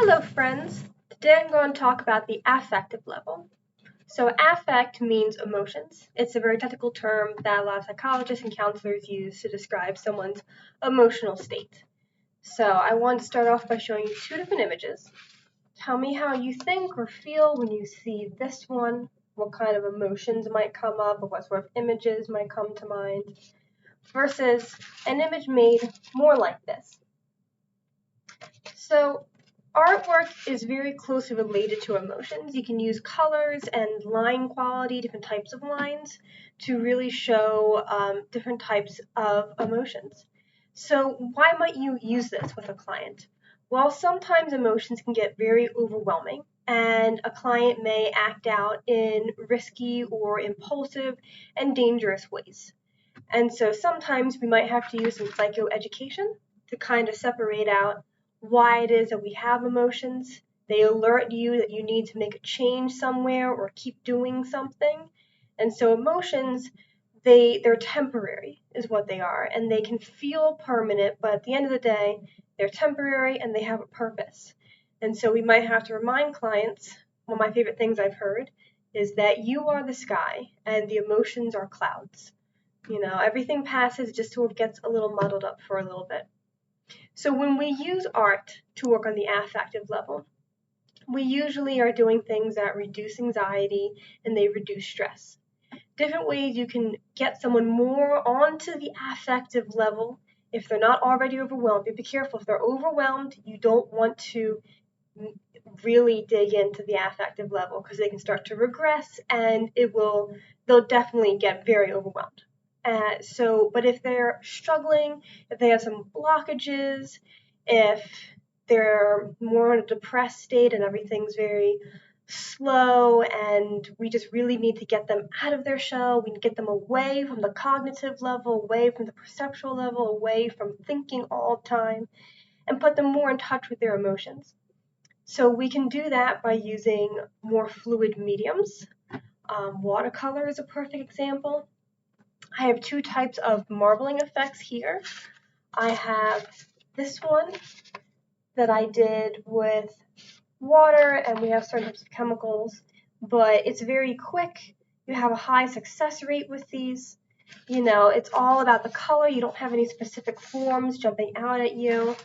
Hello friends! Today I'm going to talk about the affective level. So affect means emotions. It's a very technical term that a lot of psychologists and counselors use to describe someone's emotional state. So I want to start off by showing you two different images. Tell me how you think or feel when you see this one, what kind of emotions might come up, or what sort of images might come to mind, versus an image made more like this. So artwork is very closely related to emotions. You can use colors and line quality, different types of lines, to really show different types of emotions. So why might you use this with a client? Well, sometimes emotions can get very overwhelming, and a client may act out in risky or impulsive and dangerous ways. And so sometimes we might have to use some psychoeducation to kind of separate out why it is that we have emotions. They alert you that you need to make a change somewhere or keep doing something. And so emotions, they're temporary is what they are, and they can feel permanent, but at the end of the day, they're temporary and they have a purpose. And so we might have to remind clients, one of my favorite things I've heard is that you are the sky and the emotions are clouds. Everything passes, just so it gets a little muddled up for a little bit. So when we use art to work on the affective level, we usually are doing things that reduce anxiety and they reduce stress. Different ways you can get someone more onto the affective level if they're not already overwhelmed. Be careful, if they're overwhelmed, you don't want to really dig into the affective level because they can start to regress and they'll definitely get very overwhelmed. But if they're struggling, if they have some blockages, if they're more in a depressed state and everything's very slow and we just really need to get them out of their shell, we need to get them away from the cognitive level, away from the perceptual level, away from thinking all the time, and put them more in touch with their emotions. So we can do that by using more fluid mediums. Watercolor is a perfect example. I have two types of marbling effects here. I have this one that I did with water, and we have certain types of chemicals, but it's very quick. You have a high success rate with these. It's all about the color. You don't have any specific forms jumping out at you.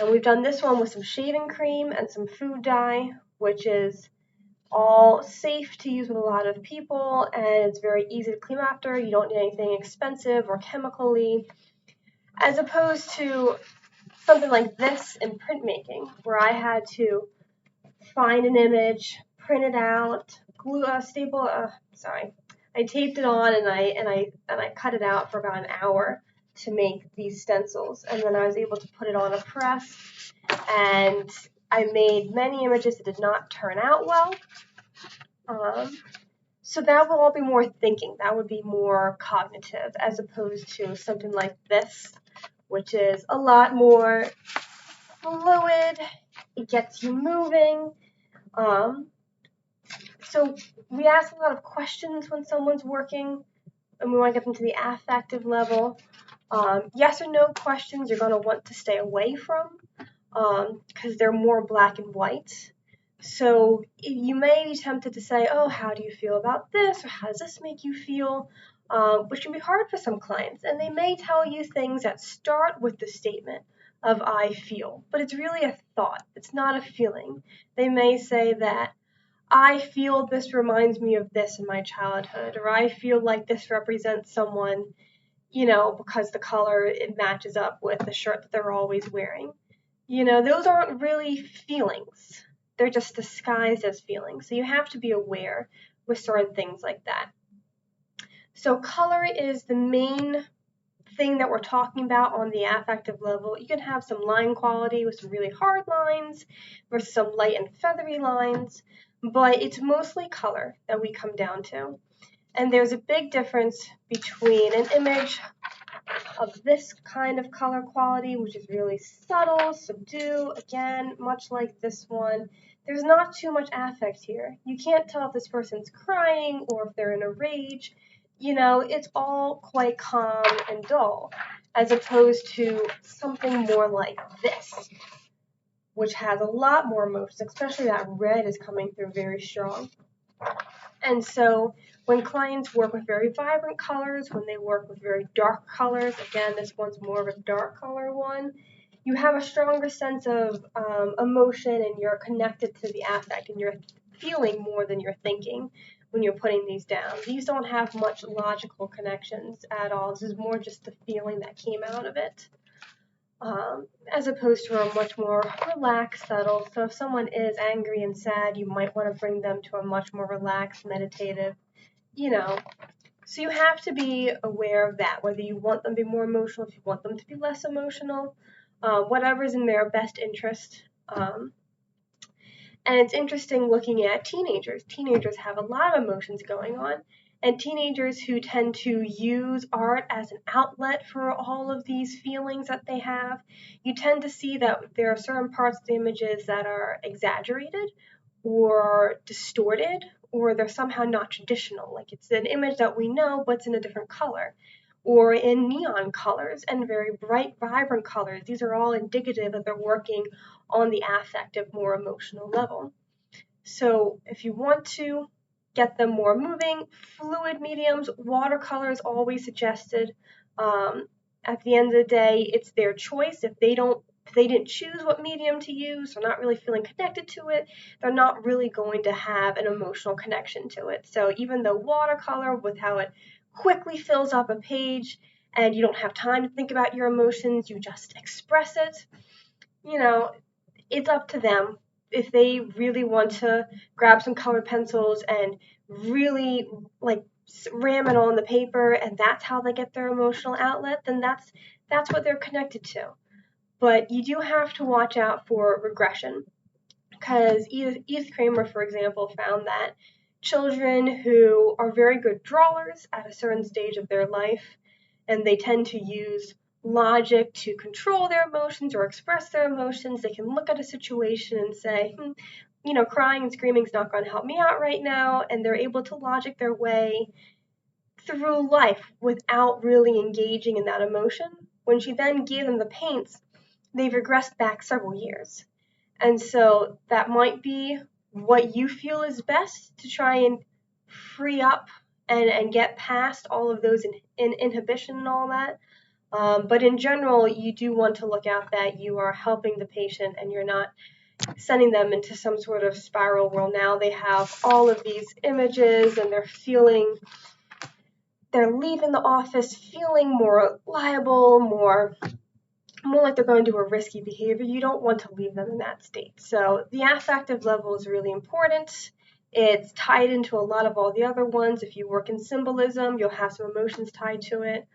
And we've done this one with some shaving cream and some food dye, which is all safe to use with a lot of people, and it's very easy to clean after. You don't need anything expensive or chemically, as opposed to something like this in printmaking, where I had to find an image, print it out, I taped it on and I cut it out for about an hour to make these stencils, and then I was able to put it on a press, and I made many images that did not turn out well. So that will all be more thinking. That would be more cognitive, as opposed to something like this, which is a lot more fluid. It gets you moving. So we ask a lot of questions when someone's working, and we want to get them to the affective level. Yes or no questions you're going to want to stay away from because they're more black and white. So you may be tempted to say, oh, how do you feel about this? Or how does this make you feel? Which can be hard for some clients. And they may tell you things that start with the statement of I feel, but it's really a thought. It's not a feeling. They may say that I feel this reminds me of this in my childhood, or I feel like this represents someone, because the color, it matches up with the shirt that they're always wearing. Those aren't really feelings. They're just disguised as feelings. So you have to be aware with certain things like that. So color is the main thing that we're talking about on the affective level. You can have some line quality with some really hard lines versus some light and feathery lines, but it's mostly color that we come down to. And there's a big difference between an image of this kind of color quality, which is really subtle, subdued, again, much like this one. There's not too much affect here. You can't tell if this person's crying or if they're in a rage. It's all quite calm and dull, as opposed to something more like this. which has a lot more emotions, especially that red is coming through very strong. And so when clients work with very vibrant colors, when they work with very dark colors, again, this one's more of a dark color one, you have a stronger sense of emotion, and you're connected to the affect, and you're feeling more than you're thinking when you're putting these down. These don't have much logical connections at all. This is more just the feeling that came out of it, as opposed to a much more relaxed, subtle. So if someone is angry and sad, you might want to bring them to a much more relaxed, meditative, So you have to be aware of that, whether you want them to be more emotional, if you want them to be less emotional, whatever's in their best interest. And it's interesting looking at teenagers. Teenagers have a lot of emotions going on, and teenagers who tend to use art as an outlet for all of these feelings that they have, you tend to see that there are certain parts of the images that are exaggerated or distorted, or they're somehow not traditional. Like it's an image that we know, but it's in a different color, or in neon colors and very bright, vibrant colors. These are all indicative that they're working on the affective, more emotional level. So if you want to get them more moving, fluid mediums, watercolor is always suggested. At the end of the day, it's their choice. If they didn't choose what medium to use, they're not really feeling connected to it, they're not really going to have an emotional connection to it. So even though watercolor, with how it quickly fills up a page and you don't have time to think about your emotions, you just express it, it's up to them. If they really want to grab some colored pencils and really ram it on the paper, and that's how they get their emotional outlet, then that's what they're connected to. But you do have to watch out for regression, because Edith Kramer, for example, found that children who are very good drawers at a certain stage of their life, and they tend to use logic to control their emotions or express their emotions, they can look at a situation and say, crying and screaming is not going to help me out right now, and they're able to logic their way through life without really engaging in that emotion. When she then gave them the paints, they've regressed back several years. And so that might be what you feel is best to try and free up and get past all of those inhibition and all that. But in general, you do want to look out that you are helping the patient and you're not sending them into some sort of spiral where now they have all of these images and they're leaving the office feeling more liable, more like they're going to do a risky behavior. You don't want to leave them in that state. So the affective level is really important. It's tied into a lot of all the other ones. If you work in symbolism, you'll have some emotions tied to it.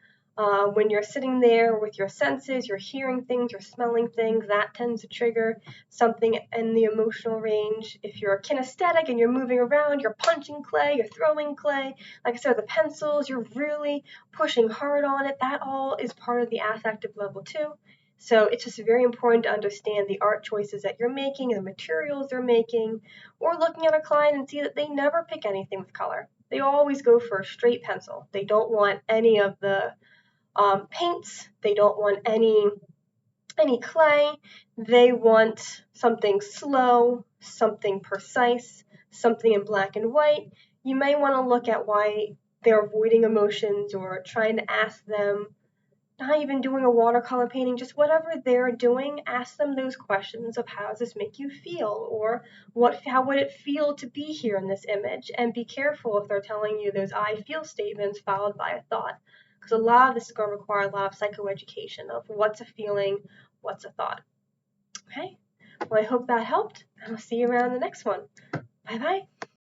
When you're sitting there with your senses, you're hearing things, you're smelling things, that tends to trigger something in the emotional range. If you're kinesthetic and you're moving around, you're punching clay, you're throwing clay, like I said, the pencils, you're really pushing hard on it, that all is part of the affective level too. So it's just very important to understand the art choices that you're making and the materials they're making, or looking at a client and see that they never pick anything with color. They always go for a straight pencil. They don't want any of the paints. They don't want any clay. They want something slow, something precise, something in black and white. You may want to look at why they're avoiding emotions or trying to ask them, not even doing a watercolor painting, just whatever they're doing, ask them those questions of how does this make you feel, or how would it feel to be here in this image, and be careful if they're telling you those I feel statements followed by a thought, because a lot of this is going to require a lot of psychoeducation of what's a feeling, what's a thought. Okay, well, I hope that helped, and I'll see you around the next one. Bye-bye.